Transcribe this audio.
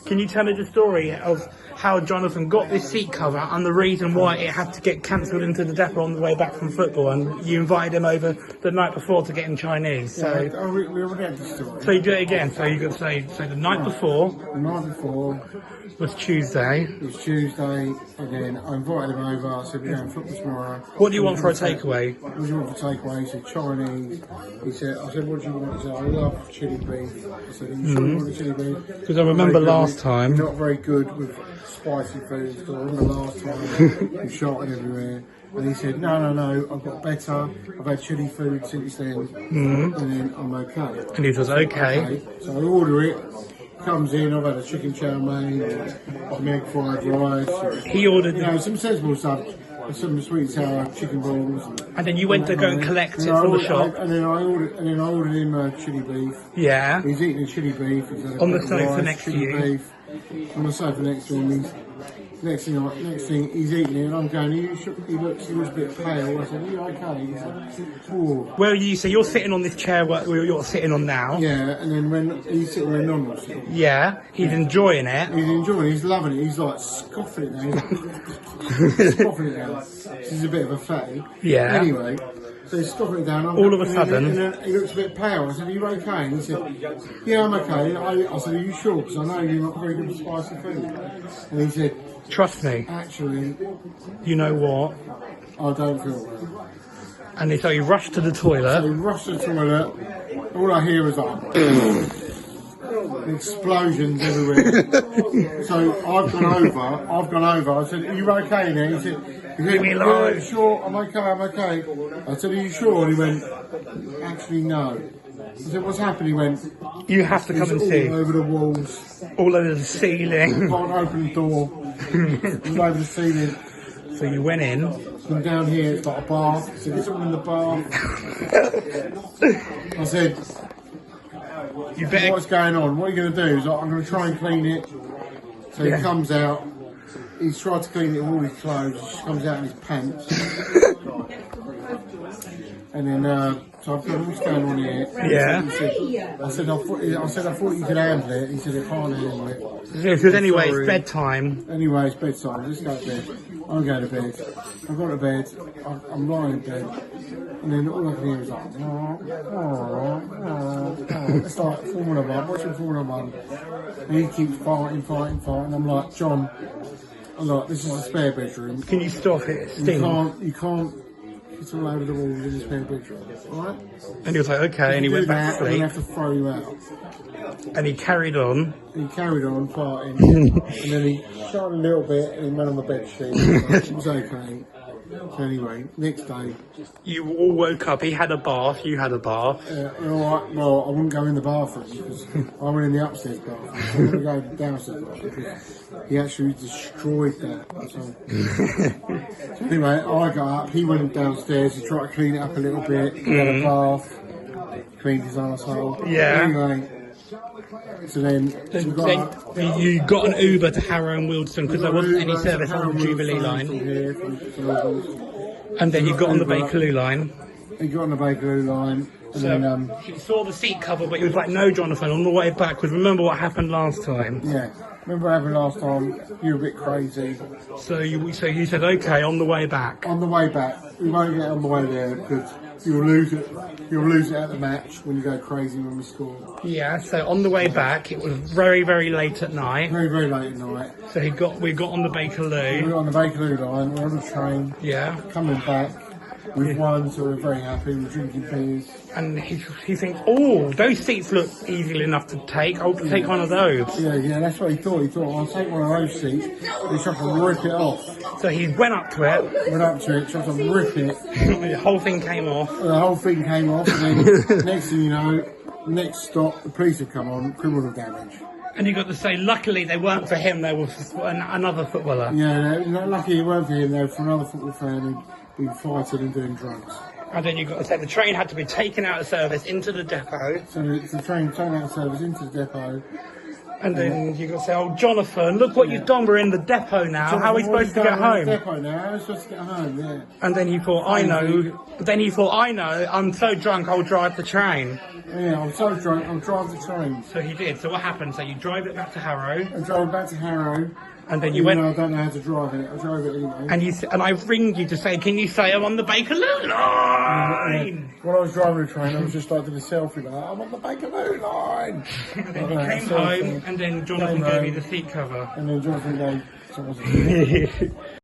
Can you tell us the story of how Jonathan got this seat cover and the reason why it had to get cancelled into the depot on the way back from football, and you invited him over the night before to get him Chinese? So, yeah, we already had the story. So you do it again. So you got to say, so the night before. The night before was Tuesday. It was Tuesday, and then I invited him over. I said, we're going football tomorrow. What do you want for a takeaway? What do you want for takeaway? He said, Chinese. I said, what do you want? He said, I love chili beef. I said, are you sure you want chili beef? Because I remember last time. You're not very good with spicy food. So I remember last time you shouting everywhere. And he said, no, I've got better. I've had chili food since then. And then I'm okay. And he was okay. So I order it. Comes in, I've had a chicken chow mein, some egg fried rice. He ordered, some sensible stuff, some sweet and sour chicken balls. And then you went to go and collect it from the shop. And then I ordered him chili beef. Yeah. He's eating chili beef. On the sofa next to you. Beef. On the sofa next to him. Next thing, he's eating it, and I'm going, he looks a bit pale. I said, are you okay? He's like, oh. Well, so you're sitting on this chair where you're sitting on now. Yeah, and then when he's sitting where Non was sitting. Yeah, he's enjoying it. He's enjoying it, he's loving it, he's like scoffing it now. He's scoffing it now. He's a bit of a fatty. Yeah. Anyway, so he's scoffing it down. All of a sudden. And then he looks a bit pale. I said, are you okay? And he said, yeah, I'm okay. I said, are you sure? Because I know you're not very good with spicy food. And he said, trust me. Actually, you know what? I don't feel well. And so he rushed to the toilet. So he rushed to the toilet. All I hear is like explosions everywhere. So I've gone over. I said, are you okay now? He said, yeah, sure, I'm okay. I said, are you sure? And he went, actually, no. I said, what's happened? He went, you have to come and see. All over the walls. All over the ceiling. You can't open the door. All over the ceiling. So you went in. And down here, it's like a bath. He said, it's all in the bath. I said, you better... what's going on? What are you going to do? He's like, I'm going to try and clean it. So he comes out. He's tried to clean it with all his clothes. He comes out in his pants. And then, so I thought, what's going on here? Yeah. I said, I thought you could handle it. He said, I can't handle it. Because anyway, it's bedtime. Anyway, it's bedtime. Let's go to bed. I'll go to bed. I go to bed. I'm lying in bed. And then all I can hear is like, it's like Formula One, watching Formula One. And he keeps fighting. I'm like, John, this is a spare bedroom. Can you stop it? Sting. You can't. It's all over the walls in the spare bedroom, alright? And he was like, okay, and he went back to sleep. I'm going to have to throw you out. And he carried on. He carried on farting. And then he shot a little bit and he went on the bed sheet. It was okay. So anyway, next day. You all woke up, he had a bath, you had a bath. Alright, well, I wouldn't go in the bathroom because I went in the upstairs bathroom. So I'm going to go downstairs bathroom because he actually destroyed that. So anyway, I got up, he went downstairs, he tried to clean it up a little bit, he had a bath, cleaned his arsehole. Yeah. Anyway, so then you got an Uber to Harrow and Wealdstone because there wasn't any service on the Jubilee line. And then you got on the Bakerloo line. He got on the Bakerloo line. And then, he saw the seat cover, but he was like, no, Jonathan, on the way back, because remember what happened last time. Yeah, remember what happened last time? You were a bit crazy. So you said, okay, on the way back. On the way back. We won't get on the way there because you'll lose it. You'll lose it at the match when you go crazy when we score. Yeah, so on the way back, it was very, very late at night. Very, very late at night. So we got on the Bakerloo. We got on the Bakerloo line, we're on the train. Yeah. Coming back. We've won, so we're very happy. We're drinking beers. And he thinks, oh, those seats look easy enough to take. I'll take one of those. Yeah, that's what he thought. He thought, I'll take one of those seats. He tried to rip it off. So he went up to it. Tried to rip it. The whole thing came off. The whole thing came off. And then next thing you know, next stop, the police have come on, criminal damage. And you got to say, luckily they weren't for him, they were for another footballer. Yeah, luckily it weren't for him, they were for another football fan who'd been fighting and doing drugs. And then you got to say the train had to be taken out of service into the depot. So the train taken out of service into the depot. And then you got to say, oh, Jonathan, look what you've done, we're in the depot now. Jonathan, how are we supposed to get home? Depot now, how are we supposed to get home, yeah. And then he thought, I know. Then he thought, I know, I'm so drunk, I'll drive the train. Yeah, I'm so drunk. I'm driving the train. So he did. So what happened? So you drive it back to Harrow, I drove back to Harrow. and then you Even went. though I don't know how to drive it. I drove it anyway. And I ring you to say, can you say I'm on the Bakerloo line? When I was driving the train, I was just like doing a selfie like, I'm on the Bakerloo line. And then you came home, and then Jonathan gave you the seat cover. And then Jonathan gave someone